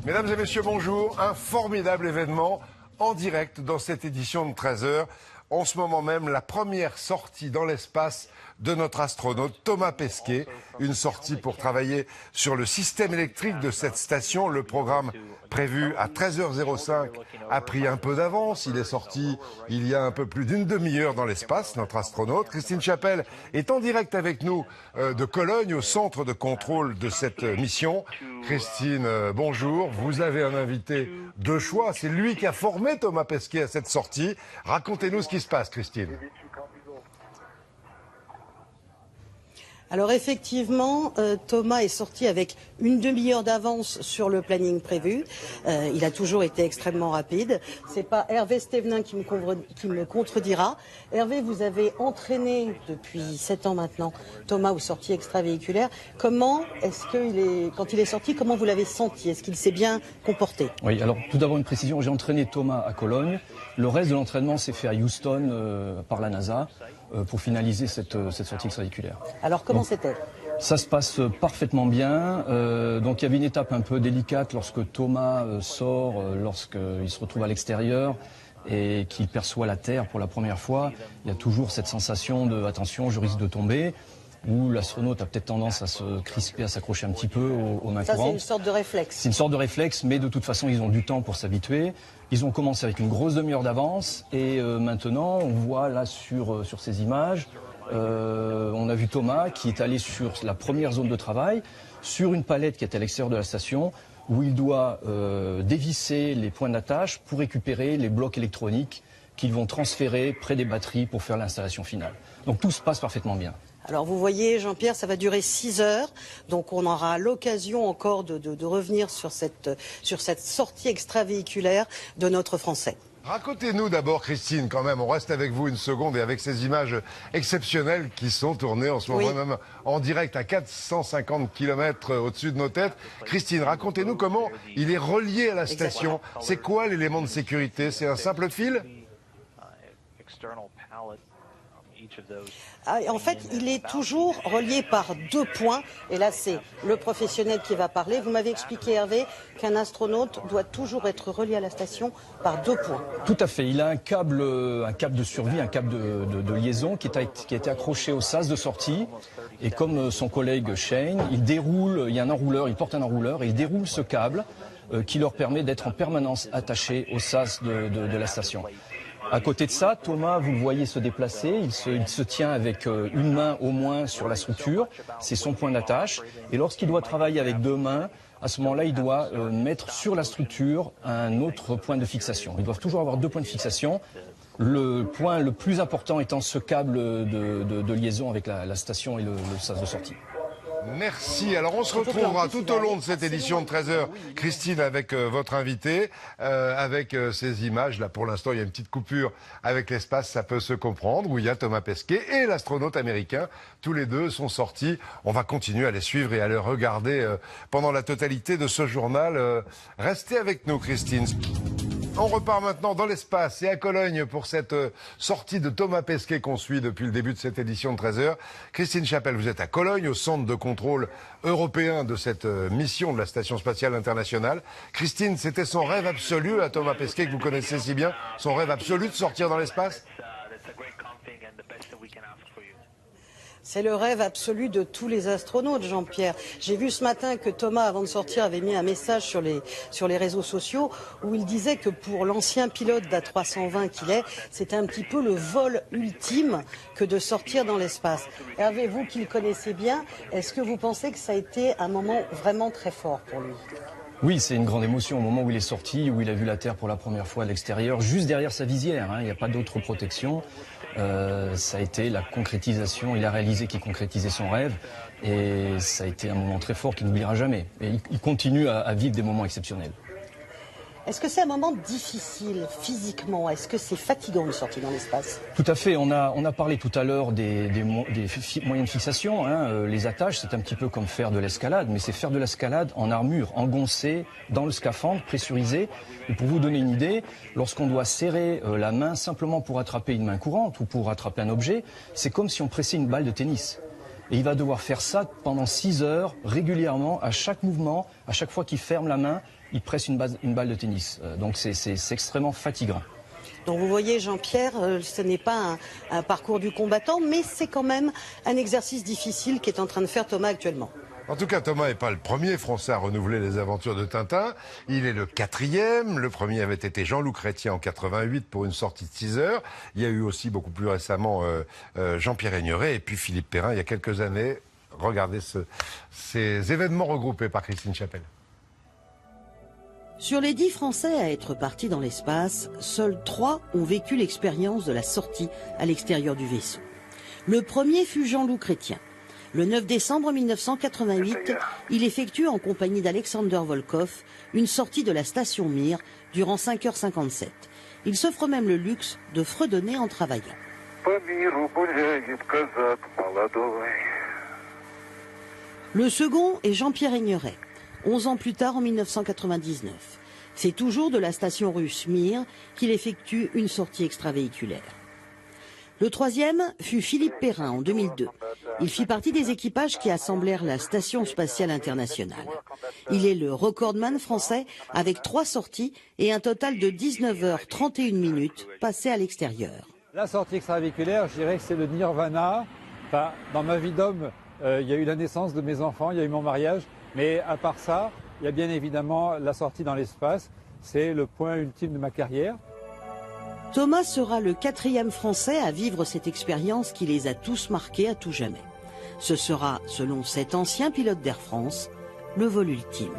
Mesdames et messieurs, bonjour. Un formidable événement en direct dans cette édition de 13h. En ce moment même, la première sortie dans l'espace de notre astronaute Thomas Pesquet. Une sortie pour travailler sur le système électrique de cette station. Le programme prévu à 13h05 a pris un peu d'avance. Il est sorti il y a un peu plus d'une demi-heure dans l'espace, notre astronaute. Christine Chapelle est en direct avec nous de Cologne, au centre de contrôle de cette mission. Christine, bonjour. Vous avez un invité de choix. C'est lui qui a formé Thomas Pesquet à cette sortie. Racontez-nous ce qui se passe, Christine. Alors effectivement, Thomas est sorti avec une demi-heure d'avance sur le planning prévu. Il a toujours été extrêmement rapide. C'est pas Hervé Stévenin qui me contredira. Hervé, vous avez entraîné depuis 7 ans maintenant Thomas aux sorties extravéhiculaires. Comment est-ce quand il est sorti, comment vous l'avez senti? Est-ce qu'il s'est bien comporté? Oui, alors tout d'abord une précision, j'ai entraîné Thomas à Cologne. Le reste de l'entraînement s'est fait à Houston par la NASA pour finaliser cette sortie extravéhiculaire. Alors comment c'était? Ça se passe parfaitement bien. Donc il y avait une étape un peu délicate lorsque Thomas sort, lorsqu'il se retrouve à l'extérieur et qu'il perçoit la Terre pour la première fois. Il y a toujours cette sensation de « attention, je risque de tomber », où l'astronaute a peut-être tendance à se crisper, à s'accrocher un petit peu aux mains courantes. Ça, c'est une sorte de réflexe. C'est une sorte de réflexe, mais de toute façon, ils ont du temps pour s'habituer. Ils ont commencé avec une grosse demi-heure d'avance et maintenant, on voit là sur ces images, on a vu Thomas qui est allé sur la première zone de travail, sur une palette qui est à l'extérieur de la station, où il doit dévisser les points d'attache pour récupérer les blocs électroniques qu'ils vont transférer près des batteries pour faire l'installation finale. Donc tout se passe parfaitement bien. Alors vous voyez, Jean-Pierre, ça va durer 6 heures, donc on aura l'occasion encore de revenir sur cette sortie extravéhiculaire de notre Français. Racontez-nous d'abord, Christine, quand même, on reste avec vous une seconde et avec ces images exceptionnelles qui sont tournées en ce moment même en direct à 450 km au-dessus de nos têtes. Christine, racontez-nous comment il est relié à la station. C'est quoi l'élément de sécurité? C'est un simple fil? En fait, il est toujours relié par 2 points. Et là, c'est le professionnel qui va parler. Vous m'avez expliqué, Hervé, qu'un astronaute doit toujours être relié à la station par 2 points. Tout à fait. Il a un câble de survie, un câble de liaison qui a été accroché au sas de sortie. Et comme son collègue Shane, il y a un enrouleur, il porte un enrouleur et il déroule ce câble qui leur permet d'être en permanence attachés au sas de la station. À côté de ça, Thomas, vous le voyez se déplacer, il se tient avec une main au moins sur la structure, c'est son point d'attache. Et lorsqu'il doit travailler avec 2 mains, à ce moment-là, il doit mettre sur la structure un autre point de fixation. Ils doivent toujours avoir 2 points de fixation. Le point le plus important étant ce câble de liaison avec la station et le sas de sortie. Merci. Alors on se retrouvera tout au long de cette édition de 13h, Christine, avec votre invité, avec ces images. Là, pour l'instant, il y a une petite coupure avec l'espace, ça peut se comprendre, où il y a Thomas Pesquet et l'astronaute américain. Tous les deux sont sortis. On va continuer à les suivre et à les regarder pendant la totalité de ce journal. Restez avec nous, Christine. On repart maintenant dans l'espace et à Cologne pour cette sortie de Thomas Pesquet qu'on suit depuis le début de cette édition de 13h. Christine Chapelle, vous êtes à Cologne, au centre de contrôle européen de cette mission de la Station Spatiale Internationale. Christine, c'était son rêve absolu à Thomas Pesquet, que vous connaissez si bien, son rêve absolu de sortir dans l'espace? C'est le rêve absolu de tous les astronautes, Jean-Pierre. J'ai vu ce matin que Thomas, avant de sortir, avait mis un message sur les réseaux sociaux où il disait que pour l'ancien pilote d'A320 qu'il est, c'était un petit peu le vol ultime que de sortir dans l'espace. Hervé, vous qui le connaissez bien, est-ce que vous pensez que ça a été un moment vraiment très fort pour lui? Oui, c'est une grande émotion au moment où il est sorti, où il a vu la Terre pour la première fois à l'extérieur, juste derrière sa visière. Il n'y a pas d'autre protection. Ça a été la concrétisation, il a réalisé qu'il concrétisait son rêve et ça a été un moment très fort qu'il n'oubliera jamais. Et il continue à vivre des moments exceptionnels. Est-ce que c'est un moment difficile physiquement? Est-ce que c'est fatigant de sortir dans l'espace? Tout à fait. On a parlé tout à l'heure des moyens de fixation. Les attaches, c'est un petit peu comme faire de l'escalade, mais c'est faire de l'escalade en armure, engoncée dans le scaphandre, pressurisé. Et pour vous donner une idée, lorsqu'on doit serrer la main simplement pour attraper une main courante ou pour attraper un objet, c'est comme si on pressait une balle de tennis. Et il va devoir faire ça pendant 6 heures, régulièrement, à chaque mouvement, à chaque fois qu'il ferme la main, il presse une balle de tennis. Donc c'est extrêmement fatigant. Donc vous voyez, Jean-Pierre, ce n'est pas un parcours du combattant, mais c'est quand même un exercice difficile qu'est en train de faire Thomas actuellement. En tout cas, Thomas n'est pas le premier Français à renouveler les aventures de Tintin. Il est le 4e. Le premier avait été Jean-Loup Chrétien en 88 pour une sortie de 6 heures. Il y a eu aussi beaucoup plus récemment Jean-Pierre Aigneret et puis Philippe Perrin il y a quelques années. Regardez ces événements regroupés par Christine Chapelle. Sur les 10 Français à être partis dans l'espace, seuls 3 ont vécu l'expérience de la sortie à l'extérieur du vaisseau. Le premier fut Jean-Loup Chrétien. Le 9 décembre 1988, il effectue en compagnie d'Alexander Volkov une sortie de la station Mir durant 5h57. Il s'offre même le luxe de fredonner en travaillant. Le second est Jean-Pierre Aigneret, 11 ans plus tard en 1999. C'est toujours de la station russe Mir qu'il effectue une sortie extravéhiculaire. Le troisième fut Philippe Perrin en 2002. Il fit partie des équipages qui assemblèrent la Station spatiale internationale. Il est le recordman français avec 3 sorties et un total de 19h31 passées à l'extérieur. La sortie extravéhiculaire, je dirais que c'est le nirvana. Enfin, dans ma vie d'homme, il y a eu la naissance de mes enfants, il y a eu mon mariage. Mais à part ça, il y a bien évidemment la sortie dans l'espace. C'est le point ultime de ma carrière. Thomas sera le 4e Français à vivre cette expérience qui les a tous marqués à tout jamais. Ce sera, selon cet ancien pilote d'Air France, le vol ultime.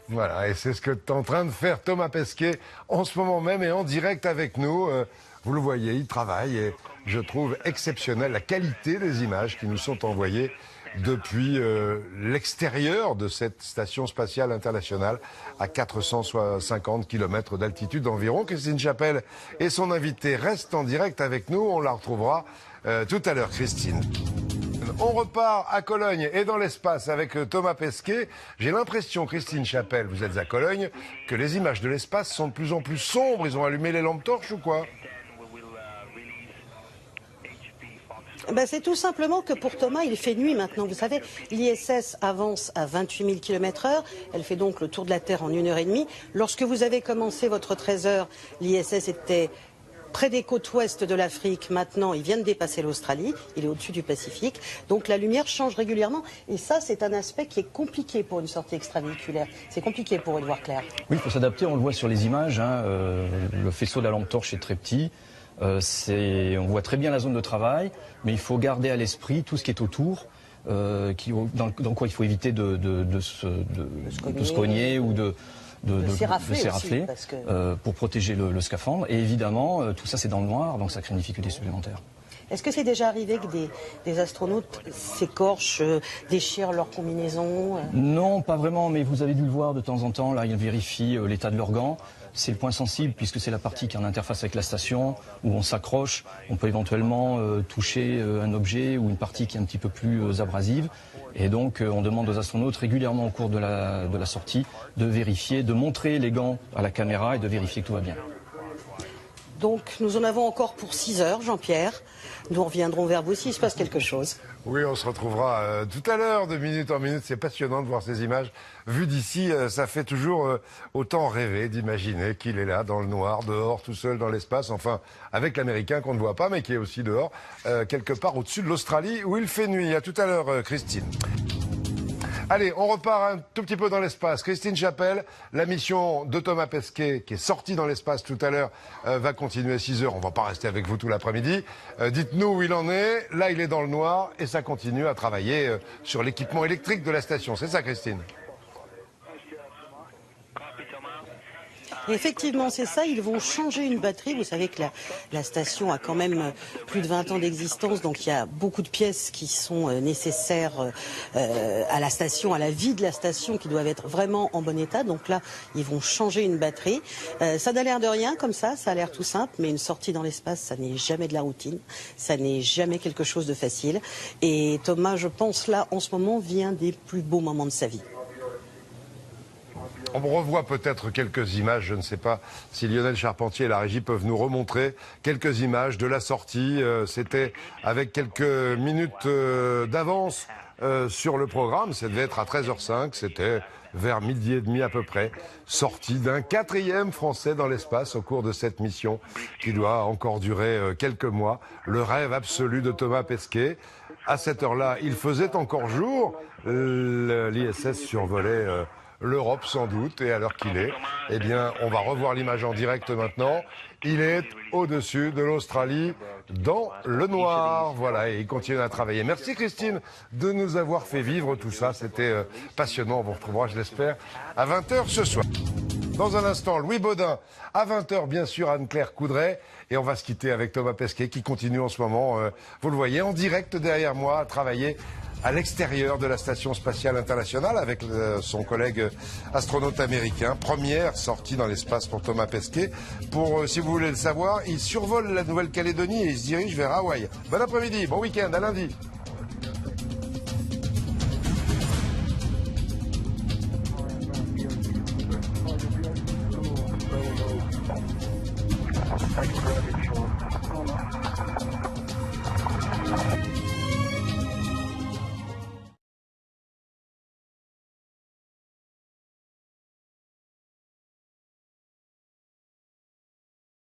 Voilà, et c'est ce que est en train de faire Thomas Pesquet en ce moment même et en direct avec nous. Vous le voyez, il travaille et je trouve exceptionnelle la qualité des images qui nous sont envoyées depuis l'extérieur de cette station spatiale internationale à 450 km d'altitude environ. Christine Chapelle et son invité restent en direct avec nous. On la retrouvera tout à l'heure, Christine. On repart à Cologne et dans l'espace avec Thomas Pesquet. J'ai l'impression, Christine Chapelle, vous êtes à Cologne, que les images de l'espace sont de plus en plus sombres. Ils ont allumé les lampes torches ou quoi ? Ben, c'est tout simplement que pour Thomas, il fait nuit maintenant. Vous savez, l'ISS avance à 28 000 km/h. Elle fait donc le tour de la Terre en 1h30. Lorsque vous avez commencé votre 13 heures, l'ISS était près des côtes ouest de l'Afrique. Maintenant, il vient de dépasser l'Australie. Il est au-dessus du Pacifique. Donc la lumière change régulièrement. Et ça, c'est un aspect qui est compliqué pour une sortie extravéhiculaire. C'est compliqué pour y voir clair. Oui, il faut s'adapter. On le voit sur les images. Le faisceau de la lampe torche est très petit. On voit très bien la zone de travail, mais il faut garder à l'esprit tout ce qui est autour, dans quoi il faut éviter de se cogner ou de s'érafler pour protéger le scaphandre. Et évidemment, tout ça c'est dans le noir, donc ça crée une difficulté supplémentaire. Est-ce que c'est déjà arrivé que des astronautes s'écorchent, déchirent leur combinaison Non, pas vraiment, mais vous avez dû le voir de temps en temps. Là, ils vérifient l'état de leur gant. C'est le point sensible puisque c'est la partie qui est en interface avec la station où on s'accroche. On peut éventuellement toucher un objet ou une partie qui est un petit peu plus abrasive. Et donc on demande aux astronautes régulièrement au cours de la sortie de vérifier, de montrer les gants à la caméra et de vérifier que tout va bien. Donc nous en avons encore pour 6 heures, Jean-Pierre. Nous reviendrons vers vous s'il se passe quelque chose. Oui, on se retrouvera tout à l'heure, de minute en minute. C'est passionnant de voir ces images. Vues d'ici, ça fait toujours autant rêver d'imaginer qu'il est là, dans le noir, dehors, tout seul dans l'espace. Enfin, avec l'Américain qu'on ne voit pas, mais qui est aussi dehors, quelque part au-dessus de l'Australie, où il fait nuit. À tout à l'heure, Christine. Allez, on repart un tout petit peu dans l'espace. Christine Chapelle, la mission de Thomas Pesquet, qui est sorti dans l'espace tout à l'heure, va continuer à 6 heures. On ne va pas rester avec vous tout l'après-midi. Dites-nous où il en est. Là, il est dans le noir et ça continue à travailler sur l'équipement électrique de la station. C'est ça, Christine ? Effectivement, c'est ça. Ils vont changer une batterie. Vous savez que la station a quand même plus de 20 ans d'existence, donc il y a beaucoup de pièces qui sont nécessaires à la station, à la vie de la station, qui doivent être vraiment en bon état. Donc là, ils vont changer une batterie. Ça n'a l'air de rien comme ça a l'air tout simple, mais une sortie dans l'espace, ça n'est jamais de la routine. Ça n'est jamais quelque chose de facile. Et Thomas, je pense là, en ce moment, vit un des plus beaux moments de sa vie. On revoit peut-être quelques images, je ne sais pas si Lionel Charpentier et la régie peuvent nous remontrer quelques images de la sortie. C'était avec quelques minutes d'avance sur le programme, ça devait être à 13h05, c'était vers 12h30 à peu près, sortie d'un 4e Français dans l'espace au cours de cette mission qui doit encore durer quelques mois. Le rêve absolu de Thomas Pesquet. À cette heure-là, il faisait encore jour, l'ISS survolait l'Europe sans doute, et à l'heure qu'il est, eh bien, on va revoir l'image en direct maintenant. Il est au-dessus de l'Australie, dans le noir. Voilà, et il continue à travailler. Merci Christine de nous avoir fait vivre tout ça. C'était passionnant. On vous retrouvera, je l'espère, à 20h ce soir. Dans un instant, Louis Baudin. À 20h, bien sûr, Anne-Claire Coudray. Et on va se quitter avec Thomas Pesquet qui continue en ce moment, vous le voyez, en direct derrière moi, à travailler à l'extérieur de la Station Spatiale Internationale avec son collègue astronaute américain. Première sortie dans l'espace pour Thomas Pesquet. Pour, si vous voulez le savoir, il survole la Nouvelle-Calédonie et il se dirige vers Hawaï. Bon après-midi, bon week-end, à lundi. Thank you very much.